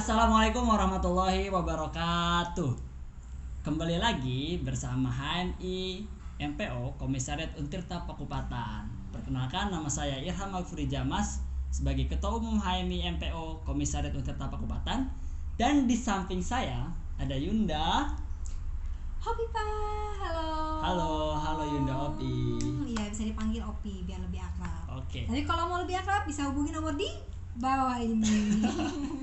Assalamualaikum warahmatullahi wabarakatuh. Kembali lagi bersama HMI MPO Komisariat Untirta Pakupatan. Perkenalkan, nama saya Irham Alfuri Jamas sebagai Ketua Umum HMI MPO Komisariat Untirta Pakupatan. Dan di samping saya ada Yunda Hopipa, Halo Yunda Opi. Iya, bisa dipanggil Opi biar lebih akrab. Oke. Tapi kalau mau lebih akrab bisa hubungi nomor di bawah ini.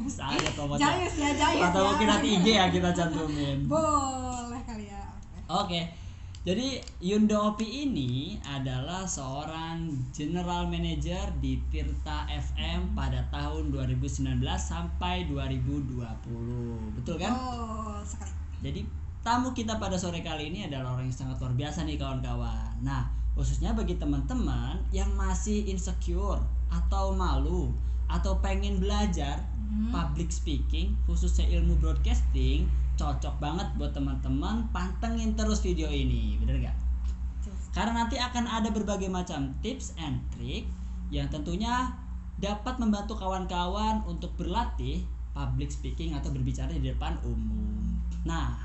Saya atau Jayus ya. Atau mungkin nanti IG ya kita cantumin. Boleh kali ya. Oke. Jadi Yunda Opi ini adalah seorang General Manager di Tirta FM pada tahun 2019 sampai 2020. Betul kan? Oh, sekali. Jadi tamu kita pada sore kali ini adalah orang yang sangat luar biasa nih kawan-kawan. Nah, khususnya bagi teman-teman yang masih insecure atau malu atau pengen belajar public speaking, khususnya ilmu broadcasting, cocok banget buat teman-teman. Pantengin terus video ini, bener gak? Karena nanti akan ada berbagai macam tips and trick yang tentunya dapat membantu kawan-kawan untuk berlatih public speaking atau berbicara di depan umum. Nah,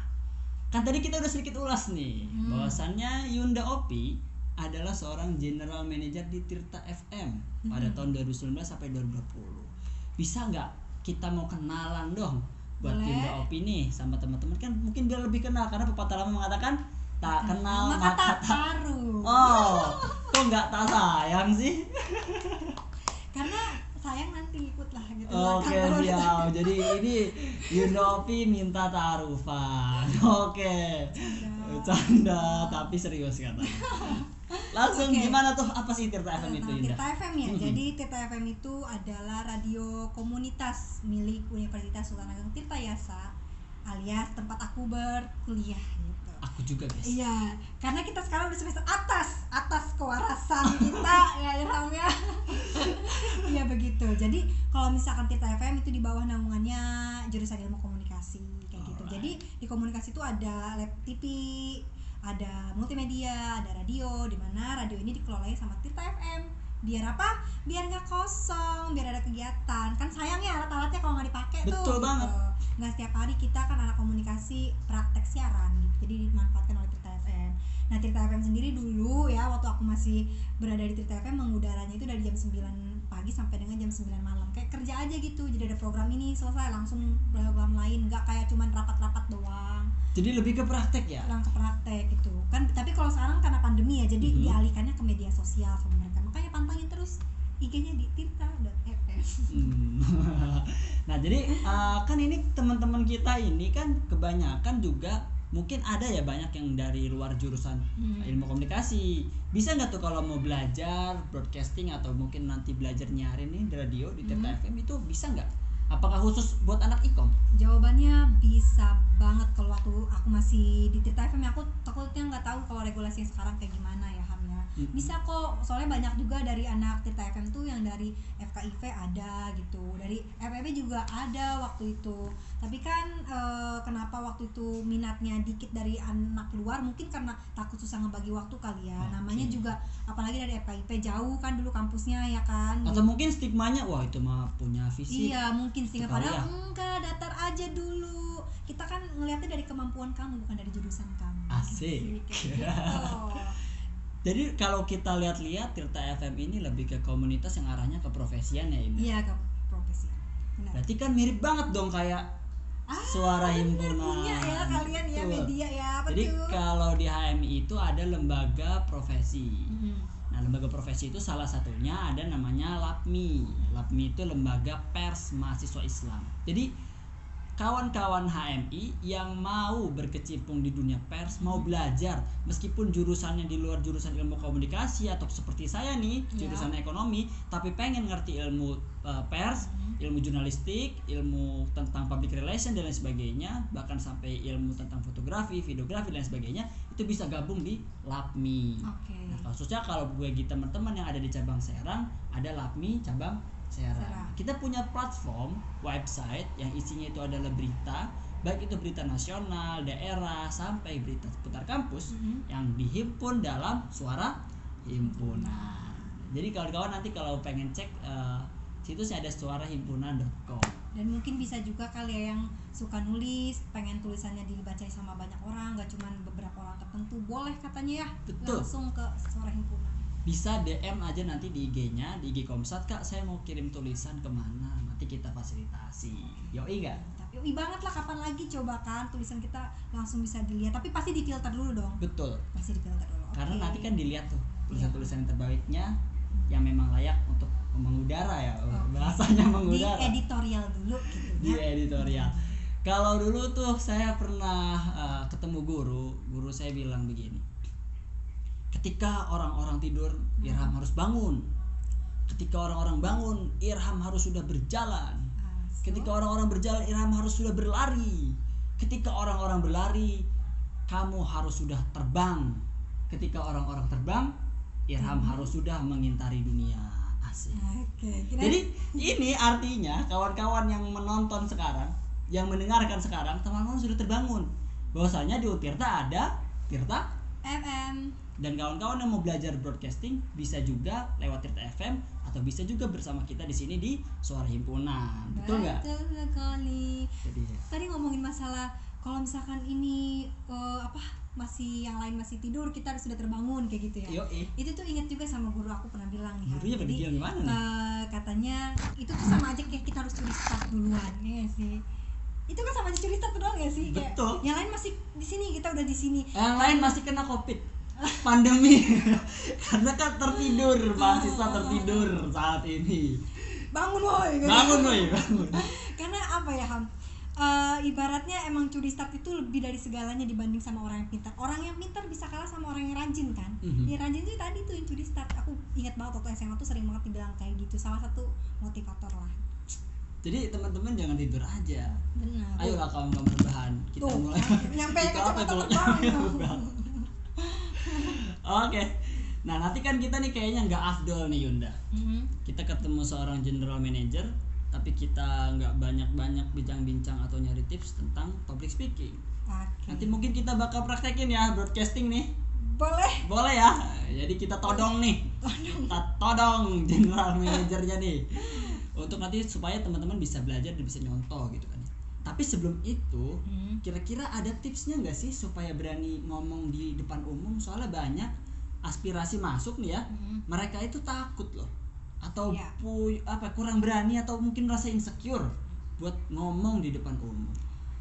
kan tadi kita udah sedikit ulas nih bahwasannya Yunda Opi adalah seorang General Manager di Tirta FM pada tahun 2019 sampai 2020. Bisa nggak kita mau kenalan dong buat Boleh. Yunda Opi nih sama teman-teman, kan mungkin biar lebih kenal, karena pepatah lama mengatakan tak kenal maka maka tak taruh. Oh, kok nggak tak sayang sih? Karena sayang nanti ikut lah gitu. Oke, siap. Jadi ini Yunda Opi minta taruhan. Oke. Bercanda tapi serius katanya. Langsung Oke. gimana tuh, apa sih Tirta FM itu, Yunda? Tirta FM ya. Jadi Tirta FM itu adalah radio komunitas milik Universitas Sultan Ageng Tirtayasa, alias tempat aku berkuliah gitu. Aku juga, guys. Iya, karena kita sekarang udah semester atas kewarasan kita ya Ilham ya. Iya begitu. Jadi kalau misalkan Tirta FM itu di bawah naungannya jurusan ilmu komunikasi kayak gitu. Alright. Jadi di komunikasi itu ada lab TV, ada multimedia, ada radio, di mana radio ini dikelola sama Tirta FM. Biar apa? Biar nggak kosong, biar ada kegiatan. Kan sayang ya alat-alatnya kalau nggak dipakai tuh. Betul banget. Gitu. Nggak setiap hari kita kan anak komunikasi praktek siaran gitu. Jadi dimanfaatkan oleh Tirta FM. Nah, Tirta FM sendiri dulu ya, waktu aku masih berada di Tirta FM, mengudaranya itu dari jam 9 pagi sampai dengan jam 9 malam. Kayak kerja aja gitu. Jadi ada program ini selesai langsung program lain, nggak kayak cuman rapat-rapat doang. Jadi lebih ke praktek ya? Langsung ke praktek gitu. Kan tapi kalau sekarang karena pandemi ya, jadi dialihkannya ke media sosial sama mereka. Makanya pantangin terus IG-nya di tirta.fm. Nah, jadi kan ini teman-teman kita ini kan kebanyakan juga mungkin ada ya banyak yang dari luar jurusan ilmu komunikasi. Bisa nggak tuh kalau mau belajar broadcasting atau mungkin nanti belajar nyiarin nih di radio di Tirta FM itu bisa nggak? Apakah khusus buat anak ikom? Jawabannya bisa banget. Kalau waktu aku masih di Tirta FM, aku takutnya nggak tahu kalau regulasinya sekarang kayak gimana ya Ham ya. Bisa kok, soalnya banyak juga dari anak Tirta FM tuh yang dari FKIV ada gitu, dari FEB juga ada waktu itu. Tapi kan kenapa waktu itu minatnya dikit dari anak luar, mungkin karena takut susah ngebagi waktu kali ya. Namanya juga apalagi dari FKIP jauh kan dulu kampusnya ya kan. Atau mungkin stigmanya, wah itu mah punya fisik. Iya mungkin sih, Sekali padahal ya. enggak, datar aja dulu. Kita kan ngelihatnya dari kemampuan kamu, bukan dari jurusan kamu. Asik. Gitu. Jadi kalau kita lihat-lihat Tirta FM ini lebih ke komunitas yang arahnya ke profesian ya, Indah? Iya, ke profesi. Benar. Berarti kan mirip banget dong kayak suara himpunan. Punya ya kalian ya, Betul. media ya, apa Jadi tuh? kalau di HMI itu ada lembaga profesi. Nah, lembaga profesi itu salah satunya ada namanya LAPMI. LAPMI itu lembaga pers mahasiswa Islam. Jadi kawan-kawan HMI yang mau berkecimpung di dunia pers, mau belajar meskipun jurusannya di luar jurusan ilmu komunikasi atau seperti saya nih jurusan ekonomi, tapi pengen ngerti ilmu pers, ilmu jurnalistik, ilmu tentang public relation dan lain sebagainya, bahkan sampai ilmu tentang fotografi, videografi dan sebagainya, itu bisa gabung di LAPMI. Nah, khususnya kalau bagi teman-teman yang ada di cabang Serang, ada LAPMI cabang Serang. Kita punya platform website yang isinya itu adalah berita, baik itu berita nasional, daerah, sampai berita seputar kampus yang dihimpun dalam Suara Himpunan. Jadi kawan-kawan nanti kalau pengen cek situsnya ada suarahimpunan.com. Dan mungkin bisa juga kali ya yang suka nulis, pengen tulisannya dibaca sama banyak orang, gak cuma beberapa orang tertentu, boleh katanya ya. Betul. Langsung ke Suara Himpunan. Bisa DM aja nanti di IG-nya, di IG Komsat, Kak saya mau kirim tulisan kemana, nanti kita fasilitasi. Yoi nggak? Yoi banget lah, kapan lagi coba kan tulisan kita langsung bisa dilihat, tapi pasti difilter dulu dong. Betul. Pasti difilter dulu. Karena Oke. nanti kan dilihat tuh tulisan-tulisan yang terbaiknya yang memang layak untuk mengudara ya, bahasanya mengudara. Di editorial dulu gitu Di ya. editorial. Kalau dulu tuh saya pernah ketemu guru saya bilang begini. Ketika orang-orang tidur, Irham harus bangun. Ketika orang-orang bangun, Irham harus sudah berjalan. Ketika orang-orang berjalan, Irham harus sudah berlari. Ketika orang-orang berlari, kamu harus sudah terbang. Ketika orang-orang terbang, Irham harus sudah mengintari dunia. Asik. Jadi ini artinya kawan-kawan yang menonton sekarang, yang mendengarkan sekarang, teman-teman sudah terbangun. Bahwasanya di Utirta ada Tirta FM. Dan kawan-kawan yang mau belajar broadcasting bisa juga lewat Tirta FM atau bisa juga bersama kita di sini di Suara Himpunan. Betul nggak? Betul sekali. Jadi, Tadi ngomongin masalah kalau misalkan ini masih yang lain masih tidur, kita sudah terbangun kayak gitu ya. Itu tuh inget juga sama guru aku pernah bilang nih. Gurunya pada bilang gimana nih? Katanya itu tuh sama aja kayak kita harus curi start duluan, ya sih. Itu kan sama aja curi start doang ya sih. Kayak betul. yang lain masih di sini, kita udah di sini. Yang lain masih kena COVID, pandemi, karena kan tertidur, mahasiswa tertidur saat ini. Bangun woi. Bangun. Karena apa ya Ham? Ibaratnya emang curi start itu lebih dari segalanya dibanding sama orang yang pintar. Orang yang pintar bisa kalah sama orang yang rajin kan. Yang rajin itu tadi tuh yang curi start. Aku ingat banget waktu SMA tuh sering banget dibilang kayak gitu. Salah satu motivator lah. Jadi teman-teman jangan tidur aja. Benar. Ayolah kawan-kawan berbahan. Kita tuh, mulai. Nyampe kacamata terbang. Oke. Nah nanti kan kita nih kayaknya nggak afdol nih Yunda. Kita ketemu seorang general manager, tapi kita nggak banyak-banyak bincang-bincang atau nyari tips tentang public speaking. Nanti mungkin kita bakal praktekin ya broadcasting nih. Boleh ya. Jadi kita todong nih. Kita todong general manajernya nih. Untuk nanti supaya teman-teman bisa belajar dan bisa nyontoh gitu kan. Tapi sebelum itu, kira-kira ada tipsnya nggak sih supaya berani ngomong di depan umum? Soalnya banyak aspirasi masuk nih ya. Mereka itu takut loh. Atau kurang berani atau mungkin rasa insecure buat ngomong di depan umum.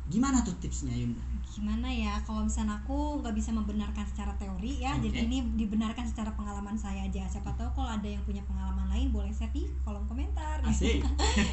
Gimana tuh tipsnya Yunda? Gimana ya, kalau misalnya aku nggak bisa membenarkan secara teori ya, jadi ini dibenarkan secara pengalaman saya aja. Siapa tahu kalau ada yang punya pengalaman lain boleh share di kolom komentar. Asik.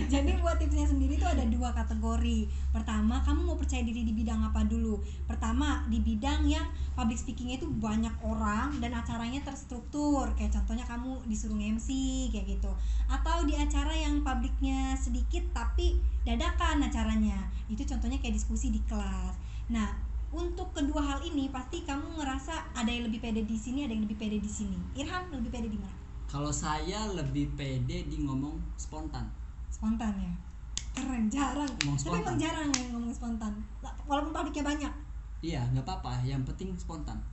Jadi buat tipsnya sendiri tuh ada 2 kategori. Pertama, kamu mau percaya diri di bidang apa dulu? Pertama, di bidang yang public speakingnya itu banyak orang dan acaranya terstruktur. Kayak contohnya kamu disuruh MC kayak gitu. Atau di acara yang publiknya sedikit tapi dadakan acaranya. Itu contohnya kayak diskusi di kelas. Nah, untuk kedua hal ini pasti kamu ngerasa ada yang lebih pede di sini, ada yang lebih pede di sini. Irham lebih pede di mana? Kalau saya lebih pede di ngomong spontan. Spontan ya? Keren, jarang. Tapi emang jarang yang ngomong spontan. Walaupun publiknya banyak. Iya, nggak apa-apa. Yang penting spontan.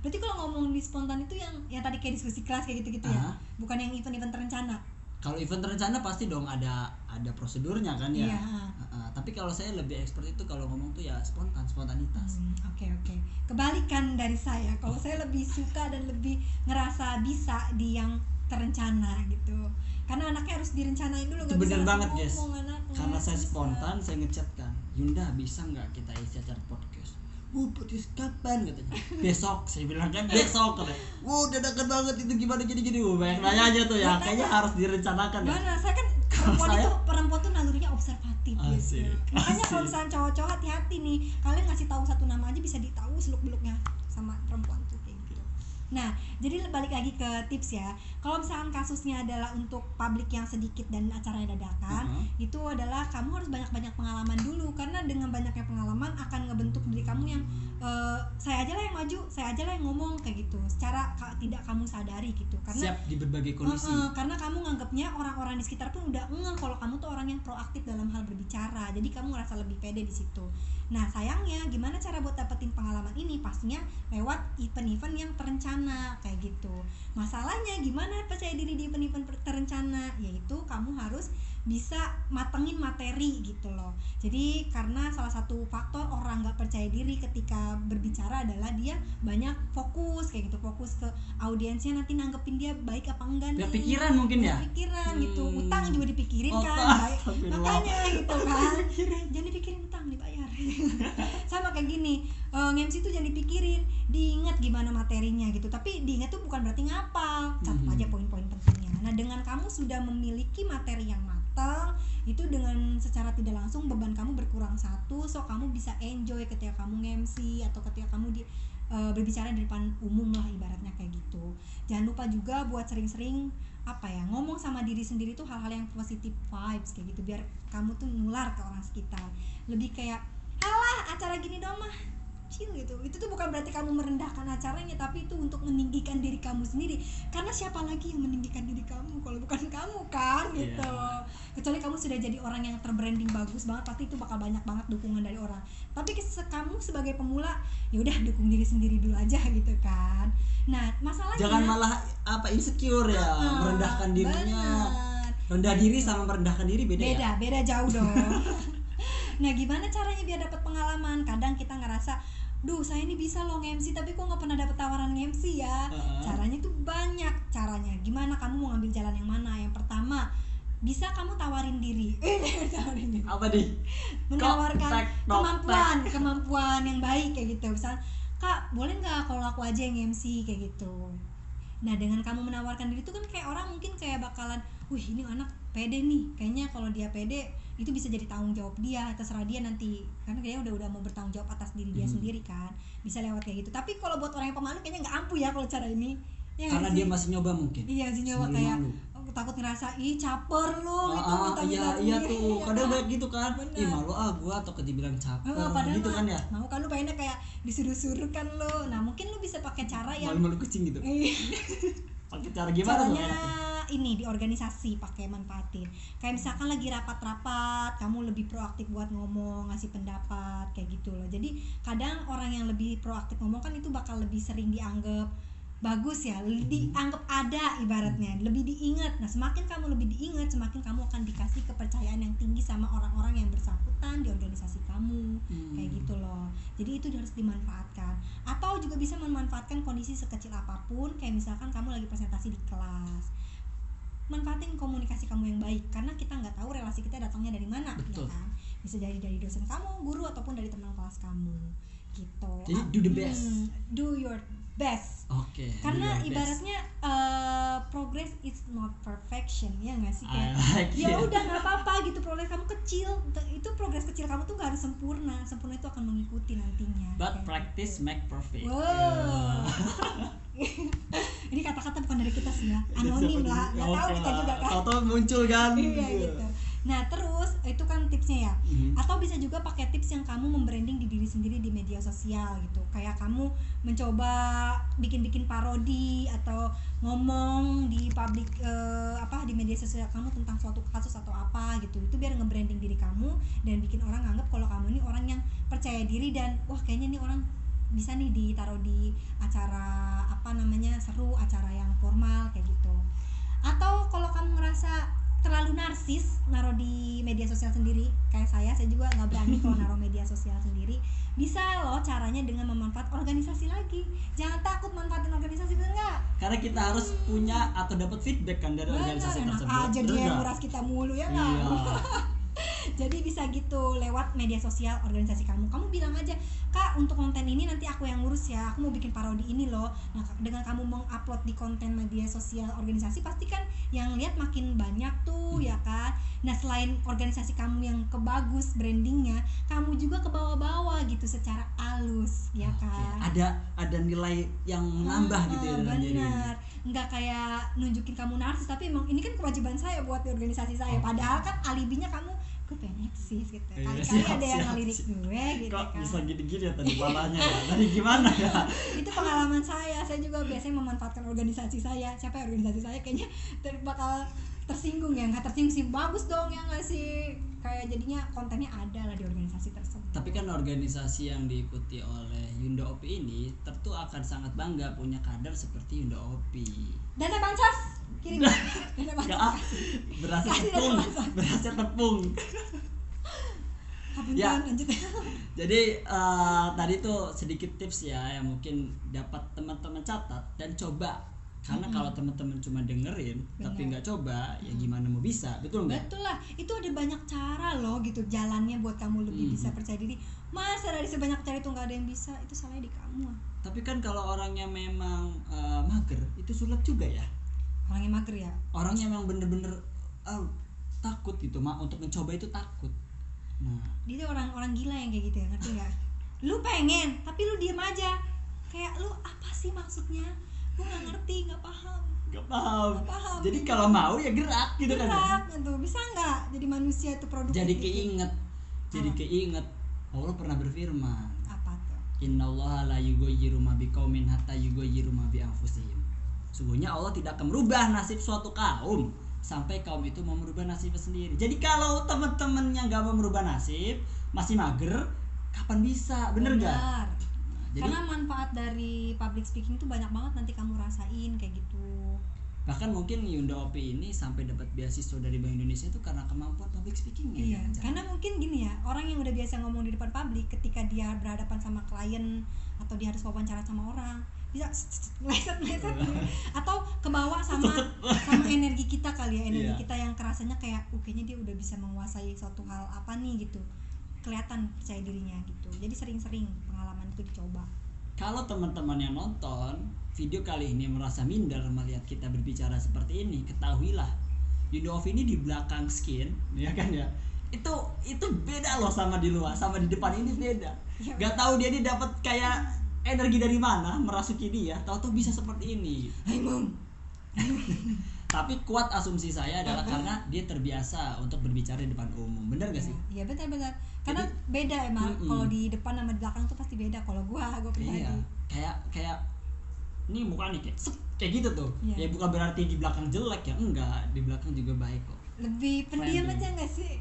Berarti kalau ngomong di spontan itu yang tadi kayak diskusi kelas kayak gitu-gitu ya? Bukan yang event-event terencana? Kalau event terencana pasti dong ada prosedurnya kan ya. Tapi kalau saya lebih expert itu kalau ngomong tuh ya spontanitas. Oke. Kebalikan dari saya. Kalau saya lebih suka dan lebih ngerasa bisa di yang terencana gitu. Karena anaknya harus direncanain dulu. Itu benar banget guys. Karena saya spontan, saya ngechat kan, Yunda bisa nggak kita isi acara podcast? Podcast kapan katanya? Besok, saya bilang kan besok katanya. Udah deket banget itu gimana gini-gini. Banyak nanya aja tuh ya, kayaknya harus direncanakan ya. Mana, saya kan perempuan tuh nalurinya observatif gitu. Makanya kalau misalnya cowok-cowok hati-hati nih, kalian ngasih tahu satu nama aja bisa ditahu seluk-beluknya sama perempuan tuh kayak gitu. Nah, jadi balik lagi ke tips ya. Kalau misalkan kasusnya adalah untuk publik yang sedikit dan acaranya dadakan, itu adalah kamu harus banyak-banyak pengalaman dulu. Karena dengan banyaknya pengalaman akan ngebentuk diri kamu yang saya aja lah yang maju, saya aja lah yang ngomong kayak gitu. Secara tidak kamu sadari gitu. Karena siap di berbagai kondisi. Karena kamu nganggapnya orang-orang di sekitar pun udah ngeh kalau kamu tuh orang yang proaktif dalam hal berbicara. Jadi kamu ngerasa lebih pede di situ. Nah, sayangnya gimana cara buat dapetin pengalaman ini? Pastinya lewat event-event yang terencana kayak gitu. Masalahnya gimana percaya diri di event-event terencana? Yaitu kamu harus bisa matengin materi gitu loh. Jadi karena salah satu faktor orang nggak percaya diri ketika berbicara adalah dia banyak fokus kayak gitu, fokus ke audiensnya nanti nanggepin dia baik apa enggak nih. Pikiran mungkin ya. Pikiran gitu, utang juga dipikirin kan, makanya gitu kan. Jangan dipikirin utang dibayar. Sama kayak gini, MC itu jangan dipikirin, diingat gimana materinya gitu. Tapi diingat tuh bukan berarti ngapal, catat aja poin-poin pentingnya. Nah dengan kamu sudah memiliki materi yang matang, itu dengan secara tidak langsung beban kamu berkurang satu, so kamu bisa enjoy ketika kamu MC atau ketika kamu berbicara di depan umum lah ibaratnya kayak gitu. Jangan lupa juga buat sering-sering ngomong sama diri sendiri tuh hal-hal yang positive vibes kayak gitu, biar kamu tuh nular ke orang sekitar. Lebih kayak alah acara gini dong mah chill gitu. Itu tuh bukan berarti kamu merendahkan acaranya, tapi itu untuk meninggikan diri kamu sendiri. Karena siapa lagi yang meninggikan diri kamu kalau bukan kamu kan gitu. Kecuali kamu sudah jadi orang yang terbranding bagus banget, pasti itu bakal banyak banget dukungan dari orang. Tapi kamu sebagai pemula ya udah dukung diri sendiri dulu aja gitu kan. Nah, masalahnya jangan malah insecure ya, merendahkan dirinya. Rendah diri sama merendahkan diri beda jauh dong. Nah, gimana caranya biar dapat pengalaman? Kadang kita ngerasa, duh saya ini bisa loh MC tapi kok nggak pernah dapet tawaran MC ya. Caranya tuh banyak caranya. Gimana kamu mau ngambil jalan yang mana? Yang pertama, bisa kamu tawarin diri. Apa nih? Menawarkan kemampuan yang baik kayak gitu. Misal, Kak boleh nggak kalau aku aja yang MC kayak gitu. Nah dengan kamu menawarkan diri itu kan kayak orang mungkin kayak bakalan, wih ini anak pede nih, kayaknya kalau dia pede itu bisa jadi tanggung jawab dia, terserah dia nanti, karena dia udah mau bertanggung jawab atas diri dia sendiri kan, bisa lewat kayak gitu. Tapi kalau buat orang yang pemalu kayaknya nggak ampuh ya kalau cara ini ya, karena dia masih nyoba mungkin. Iya masih nyoba, kayak takut ngerasa ih caper lu gitu. Iya tuh kadang banyak gitu kan. Bener. Ih malu gua atau dibilang caper gitu kan ya. Mau kan lu pengennya kayak disuruh-suruh kan lu. Nah mungkin lu bisa pakai cara yang malu-malu kucing gitu. Pakai cara gimana? Caranya ini di organisasi pakai manfaatin. Kayak misalkan lagi rapat-rapat, kamu lebih proaktif buat ngomong, ngasih pendapat kayak gitu loh. Jadi kadang orang yang lebih proaktif ngomong kan itu bakal lebih sering dianggap bagus ya, dianggap ada ibaratnya, lebih diingat. Nah semakin kamu lebih diingat, semakin kamu akan dikasih kepercayaan yang tinggi sama orang-orang yang bersangkutan di organisasi kamu kayak gitu loh. Jadi itu harus dimanfaatkan. Atau juga bisa memanfaatkan kondisi sekecil apapun, kayak misalkan kamu lagi presentasi di kelas, manfaatin komunikasi kamu yang baik, karena kita nggak tahu relasi kita datangnya dari mana. Betul. Ya kan? Bisa jadi dari dosen kamu, guru, ataupun dari teman kelas kamu gitu. Jadi do the best. Do your best. Oke. Karena ibaratnya progress is not perfection, ya nggak sih, kayak ya udah nggak apa-apa gitu, progress kamu kecil, itu progress kecil kamu tuh nggak harus sempurna itu akan mengikuti nantinya. But practice gitu. make perfect. Wow. Ini kata-kata bukan dari kita sih ya, anonim lah, nggak tahu kita juga kan. Tahu muncul kan. Iya gitu. Nah terus itu kan tipsnya ya. Atau bisa juga pakai tips yang kamu membranding di diri sendiri di media sosial gitu. Kayak kamu mencoba bikin parodi atau ngomong di publik di media sosial kamu tentang suatu kasus atau apa gitu. Itu biar nge-branding diri kamu dan bikin orang nganggap kalau kamu ini orang yang percaya diri dan wah kayaknya nih orang bisa nih ditaruh di acara seru, acara yang formal kayak gitu. Atau kalau kamu ngerasa terlalu narsis naruh di media sosial sendiri, kayak saya juga nggak berani kalau naruh media sosial sendiri, bisa loh caranya dengan memanfaat organisasi lagi. Jangan takut manfaatin organisasi, bener nggak? Karena kita harus punya atau dapat feedback kan dari organisasi tersebut. Aja dia yang nguras kita mulu ya nggak? Iya. Jadi bisa gitu lewat media sosial organisasi kamu. Kamu bilang aja, Kak untuk konten ini nanti aku yang ngurus ya, aku mau bikin parodi ini loh. Nah dengan kamu mengupload di konten media sosial organisasi, pasti kan yang lihat makin banyak tuh ya kan. Nah selain organisasi kamu yang kebagus brandingnya, kamu juga ke bawah-bawah gitu secara halus ya kan. Ada nilai yang menambah gitu ya dalam diri. Benar. Nggak kayak nunjukin kamu narsis, tapi emang ini kan kewajiban saya buat di organisasi saya. Padahal kan alibinya kamu, gue pengen eksis gitu. Kali-kali ada yang ngelirik gue gitu. Kok kan. bisa gini-gini ya tadi palanya ya? Tadi gimana ya? Itu pengalaman saya juga biasanya memanfaatkan organisasi saya. Siapa ya organisasi saya kayaknya bakal tersinggung ya, nggak tersinggung sih, bagus dong ya nggak sih, kayak jadinya kontennya ada lah di organisasi tersebut. Tapi kan organisasi yang diikuti oleh Yunda Opi ini tentu akan sangat bangga punya kader seperti Yunda Opi. Dana Bancas. Kirim. Enggak, berasnya tepung. Ya, lanjut. Jadi tadi tuh sedikit tips ya yang mungkin dapat teman-teman catat dan coba. Karena kalau teman-teman cuma dengerin tapi nggak coba, ya gimana mau bisa, betul nggak? Betul lah, itu ada banyak cara loh gitu jalannya buat kamu lebih bisa percaya diri. Masa dari sebanyak cara itu nggak ada yang bisa, itu salahnya di kamu. Tapi kan kalau orangnya memang mager, itu sulit juga ya. Orangnya mager ya? Orangnya memang bener-bener takut gitu, untuk mencoba itu takut. Nah, dia orang-orang gila yang kayak gitu ya, ngerti nggak? Lu pengen, tapi lu diem aja. Kayak lu apa sih maksudnya? Gue nggak ngerti, nggak paham. Jadi kalau mau ya gerak gitu kan? Gerak gitu, bisa nggak? Jadi manusia itu produktif. Jadi keinget. Allah pernah berfirman. Apa tuh? Innallaha la yughayyiru ma biqaumin hatta yughayyiru ma bi anfusihim. Sungguhnya Allah tidak akan merubah nasib suatu kaum sampai kaum itu mau merubah nasibnya sendiri. Jadi kalau teman-temannya nggak mau merubah nasib, masih mager, kapan bisa? Bener nggak? Jadi, karena manfaat dari public speaking itu banyak banget nanti kamu rasain kayak gitu. Bahkan mungkin Yunda Opi ini sampai dapat beasiswa dari Bank Indonesia itu karena kemampuan public speakingnya. Iya, karena mungkin gini ya, orang yang udah biasa ngomong di depan publik, ketika dia berhadapan sama klien atau dia harus wawancara sama orang, bisa meleset atau kebawa sama energi kita kali ya, energi kita yang kerasanya kayak kayaknya dia udah bisa menguasai suatu hal apa nih gitu. Kelihatan percaya dirinya gitu. Jadi sering-sering pengalaman itu dicoba. Kalau teman-teman yang nonton video kali ini merasa minder melihat kita berbicara seperti ini, ketahuilah Yunda Ovi ini di belakang skin, ya kan ya. Itu beda loh sama di luar, sama di depan ini beda. Gak tahu dia dapat kayak energi dari mana merasuki dia, tahu-tahu bisa seperti ini. Tapi kuat asumsi saya adalah karena dia terbiasa untuk berbicara di depan umum. Benar gak sih? Iya benar. Karena jadi, beda emang kalau di depan sama di belakang tuh pasti beda. Kalau gue pribadi. Iya. Kayak ini mukanya kayak gitu tuh. Ya bukan berarti di belakang jelek ya, enggak. Di belakang juga baik kok. Lebih pendiam aja gak sih?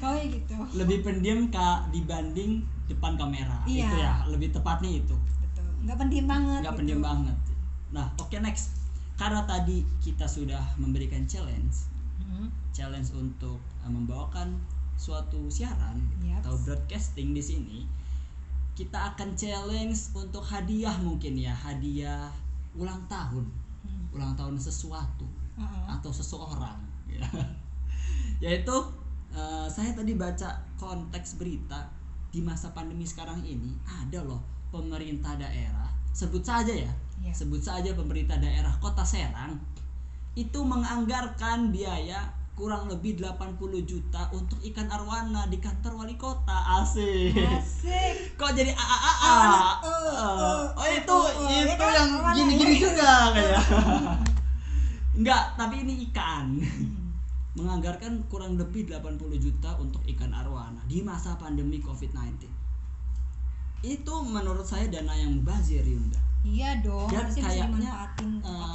Kau ya gitu. Lebih pendiam dibanding depan kamera. Iya. Itu ya, lebih tepatnya itu. Betul. Enggak pendiam banget. Enggak pendiam banget. Nah, oke, next. Karena tadi kita sudah memberikan challenge untuk membawakan suatu siaran atau broadcasting di sini, kita akan challenge untuk hadiah mungkin ya, hadiah ulang tahun sesuatu atau seseorang ya. Yaitu saya tadi baca konteks berita di masa pandemi sekarang ini ada loh pemerintah daerah, sebut saja pemerintah daerah Kota Serang itu menganggarkan biaya kurang lebih 80 juta untuk ikan arwana di kantor wali kota. Asik. Kok jadi itu yang gini-gini juga kayak. Enggak, tapi ini ikan. Menganggarkan kurang lebih 80 juta untuk ikan arwana di masa pandemi COVID-19. Itu menurut saya dana yang mubazir, Yunda. Iya dong, dan kayaknya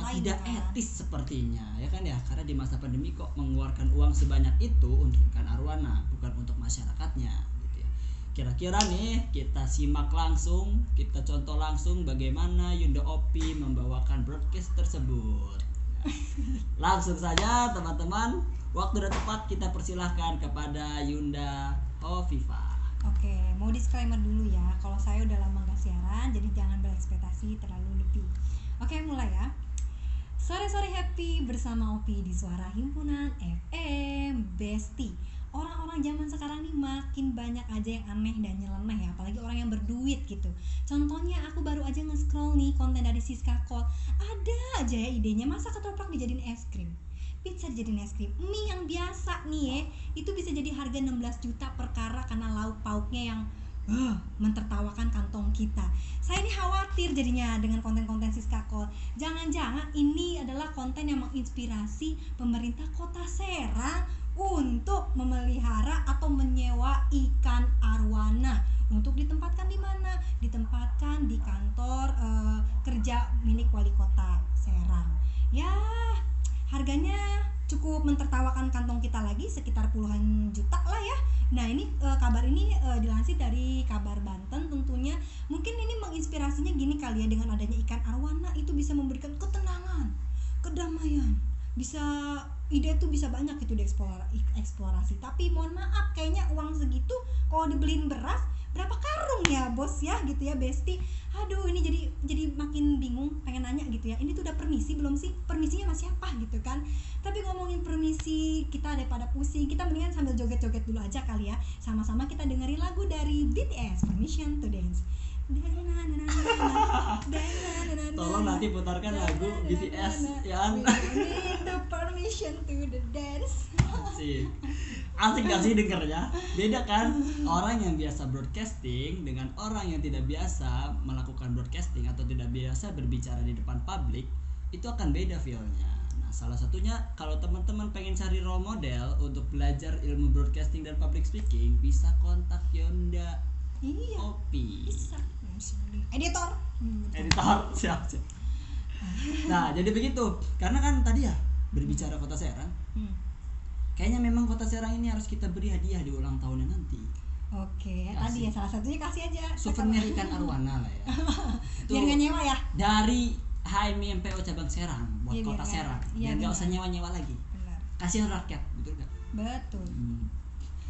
tidak kan? etis sepertinya, ya kan ya, karena di masa pandemi kok mengeluarkan uang sebanyak itu untuk ikan arwana, bukan untuk masyarakatnya, gitu ya. Kira-kira nih kita simak langsung, kita contoh langsung bagaimana Yunda Opi membawakan broadcast tersebut. Langsung saja teman-teman, waktu udah tepat, kita persilahkan kepada Yunda Oviva. Oke, mau disclaimer dulu ya, kalau saya udah lama gak siaran, jadi jangan berekspektasi terlalu lebih. Oke, mulai ya. Sore-sore happy bersama Opi di Suara Himpunan FM Besti. Orang-orang zaman sekarang nih makin banyak aja yang aneh dan nyeleneh ya, apalagi orang yang berduit gitu. Contohnya aku baru aja nge-scroll nih konten dari Siska Kol, ada aja ya idenya, masa ketoprak dijadiin es krim, pizza dijadiin es krim, mie yang biasa nih ya, itu bisa jadi harga 16 juta perkara karena lauk pauknya yang mentertawakan kantong kita. Saya ini khawatir jadinya dengan konten-konten Siska Kol. Jangan-jangan ini adalah konten yang menginspirasi pemerintah Kota Serang untuk memelihara atau menyewa ikan arwana. Untuk ditempatkan di mana? Ditempatkan di kantor kerja milik wali kota Serang. Ya, harganya cukup mentertawakan kantong kita lagi, sekitar puluhan juta lah ya. Nah ini kabar ini dilansir dari Kabar Banten tentunya. Mungkin ini menginspirasinya gini kali ya, dengan adanya ikan arwana itu bisa memberikan ketenangan ide tuh bisa banyak gitu dieksplorasi. Tapi mohon maaf, kayaknya uang segitu kalau dibeliin beras berapa karung ya bos ya gitu ya Besti. Aduh, ini jadi makin bingung, pengen nanya gitu ya, ini tuh udah permisi belum sih, permisinya sama siapa gitu kan. Tapi ngomongin permisi, kita daripada pusing, kita mendingan sambil joget-joget dulu aja kali ya. Sama-sama kita dengerin lagu dari BTS, Permission to Dance. Tolong nanti putarkan lagu BTS yang Permission to the Dance. Asik gak sih dengernya? Beda kan? Orang yang biasa broadcasting dengan orang yang tidak biasa melakukan broadcasting atau tidak biasa berbicara di depan publik, itu akan beda feel-nya. Nah, salah satunya kalau teman-teman pengen cari role model untuk belajar ilmu broadcasting dan public speaking, bisa kontak Yonda. Iya. Opi. Bisa. Editor. Siap. Nah, jadi begitu. Karena kan tadi ya berbicara Kota Serang. Kayaknya memang Kota Serang ini harus kita beri hadiah di ulang tahunnya nanti. Oke, tadi ya salah satunya kasih aja. Souvenir ikan arwana lah ya. Biar nggak nyewa ya. Dari HMI MPO cabang Serang buat ya, Kota Serang. Biar nggak usah nyewa-nyewa lagi. Benar. Kasihan rakyat, betul nggak? Betul.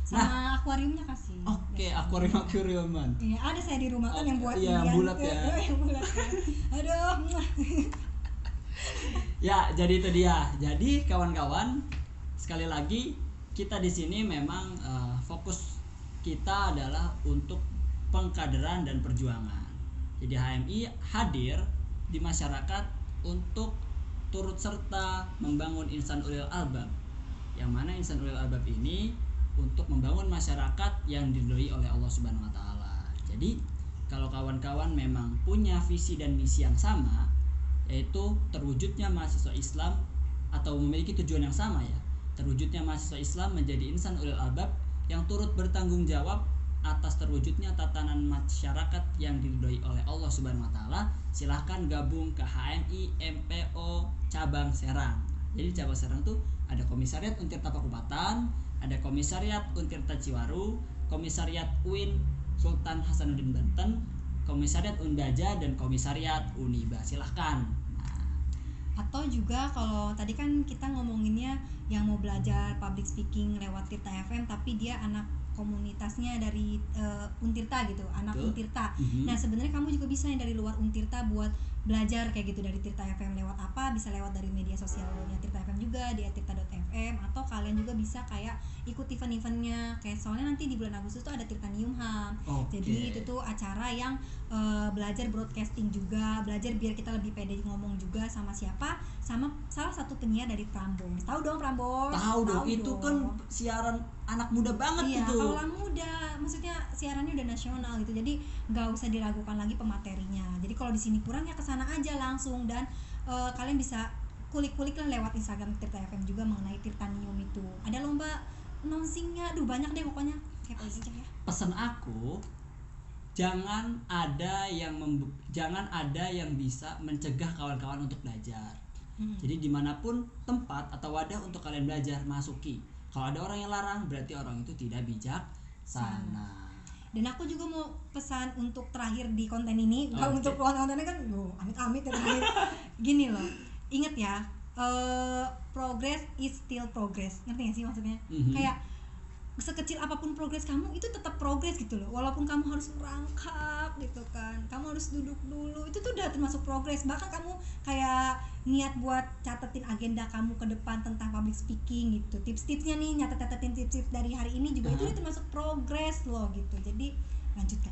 Sama akuariumnya kasih. Oke, akuariuman. Iya, ada saya di rumah kan yang buat yang bulat ya. Yang bulat. Aduh. Ya, jadi itu dia. Jadi kawan-kawan, sekali lagi kita di sini memang fokus kita adalah untuk pengkaderan dan perjuangan. Jadi HMI hadir di masyarakat untuk turut serta membangun Insan Ulil Albab. Yang mana Insan Ulil Albab ini untuk membangun masyarakat yang diridhoi oleh Allah Subhanahu wa taala. Jadi, kalau kawan-kawan memang punya visi dan misi yang sama, yaitu terwujudnya mahasiswa Islam atau memiliki tujuan yang sama ya. Terwujudnya mahasiswa Islam menjadi insan ulil albab yang turut bertanggung jawab atas terwujudnya tatanan masyarakat yang diridhoi oleh Allah Subhanahu wa taala, silahkan gabung ke HMI MPO cabang Serang. Jadi cabang Serang tuh ada Komisariat Untirta Pakupatan, ada Komisariat Untirta Ciwaru, Komisariat UIN Sultan Hasanuddin Banten, Komisariat Unbaja, dan Komisariat Uniba. Silahkan. Atau juga kalau tadi kan kita ngomonginnya yang mau belajar public speaking lewat Tirta FM tapi dia anak komunitasnya dari Untirta gitu, anak Untirta. Nah, sebenarnya kamu juga bisa yang dari luar Untirta buat belajar kayak gitu dari Tirta FM lewat apa, bisa lewat dari media sosialnya Tirta FM juga di @tirta.fm, atau kalian juga bisa kayak ikut event-eventnya kayak soalnya nanti di bulan Agustus tuh ada Tirtanium Ham. Jadi itu tuh acara yang belajar broadcasting juga, belajar biar kita lebih pede ngomong juga sama siapa, sama salah satu penyiar dari Prambors. Tahu dong Prambors? Tahu dong, itu kan siaran anak muda banget gitu. Iya, kalau muda, maksudnya siarannya udah nasional gitu, jadi nggak usah diragukan lagi pematerinya. Jadi kalau di sini kurang ya kesana aja langsung, dan kalian bisa kulik-kulik lah lewat Instagram Tirta FM juga mengenai Tirtanium itu. Ada lomba announcingnya, banyak deh pokoknya. Kayak aja ya. Pesan aku, jangan ada yang bisa mencegah kawan-kawan untuk belajar. Jadi dimanapun tempat atau wadah untuk kalian belajar, masuki. Kalau ada orang yang larang, berarti orang itu tidak bijaksana. Dan aku juga mau pesan untuk terakhir di konten ini, kalau untuk kontennya kan, amit-amit ya. Gini loh, inget ya, progress is still progress. Ngerti gak sih maksudnya? Kayak sekecil apapun progres kamu itu tetap progres gitu loh, walaupun kamu harus merangkak gitu kan, kamu harus duduk dulu, itu tuh udah termasuk progres. Bahkan kamu kayak niat buat catetin agenda kamu ke depan tentang public speaking gitu, tips-tipsnya nih, nyatet-nyatetin tips-tips dari hari ini juga itu udah termasuk progres loh gitu. Jadi lanjutkan.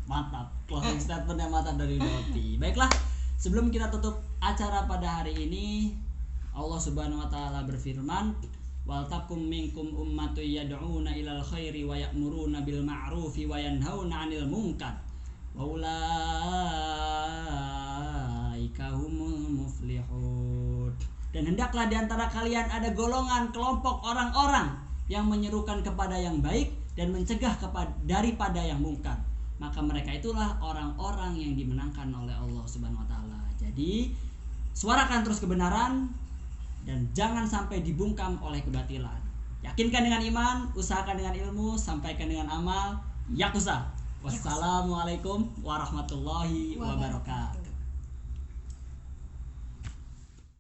Mantap, closing statement yang mantap dari Doti. Baiklah, sebelum kita tutup acara pada hari ini, Allah Subhanahu wa taala berfirman, wal takum minkum ummatu yad'una ilal khairi wa ya'muruna bil ma'rufi wa yanhauna 'anil munkar wa ulaika humul muflihun. Dan hendaklah di antara kalian ada golongan kelompok orang-orang yang menyerukan kepada yang baik dan mencegah daripada yang mungkar. Maka mereka itulah orang-orang yang dimenangkan oleh Allah Subhanahu wa taala. Jadi, suarakan terus kebenaran dan jangan sampai dibungkam oleh kebatilan. Yakinkan dengan iman, usahakan dengan ilmu, sampaikan dengan amal. Yakusa. Wassalamualaikum warahmatullahi wabarakatuh.